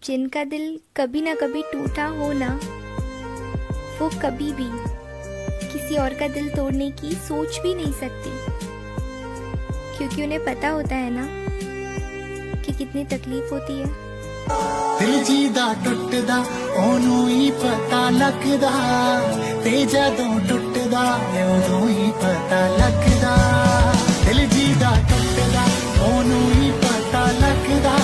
जिनका दिल कभी ना कभी टूटा हो ना, वो कभी भी किसी और का दिल तोड़ने की सोच भी नहीं सकती, क्योंकि उन्हें पता होता है ना कि कितनी तकलीफ होती है। दिल जीदा टुटदा ओनू ही पता लगदा, ते जदों टुटदा उदों ही पता लगदा। दिल जीदा टुटदा ओनू ही पता लगदा।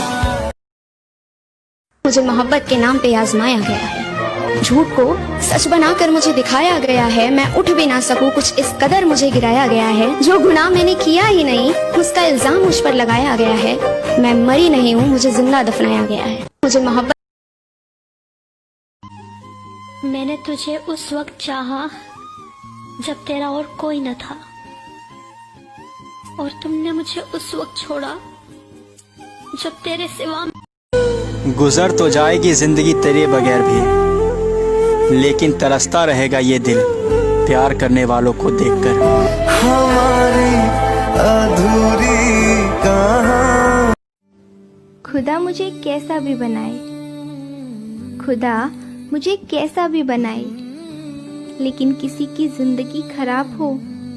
मुझे मोहब्बत के नाम पे आजमाया गया है, झूठ को सच बनाकर मुझे दिखाया गया है। मैं उठ भी ना सकूं, कुछ इस कदर मुझे गिराया गया है। जो गुनाह मैंने किया ही नहीं, उसका इल्जाम मुझ पर लगाया गया है। मैं मरी नहीं हूँ, मुझे जिंदा दफनाया गया है। मुझे मोहब्बत। मैंने तुझे उस वक्त चाहा जब तेरा और कोई न था, और तुमने मुझे उस वक्त छोड़ा जब तेरे सिवा। गुजर तो जाएगी जिंदगी तेरे बगैर भी, लेकिन तरसता रहेगा ये दिल प्यार करने वालों को देखकर। हमारी अधूरी कहानी। खुदा मुझे कैसा भी बनाए, खुदा मुझे कैसा भी बनाए, लेकिन किसी की जिंदगी खराब हो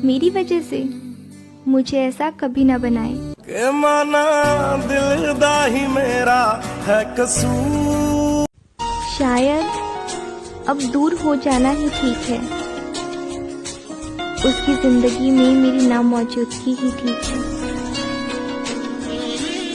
मेरी वजह से, मुझे ऐसा कभी ना बनाए। के माना दिल दा ही मेरा है कसूर। शायद अब दूर हो जाना ही ठीक है, उसकी जिंदगी में मेरी नामौजूदगी ही ठीक है।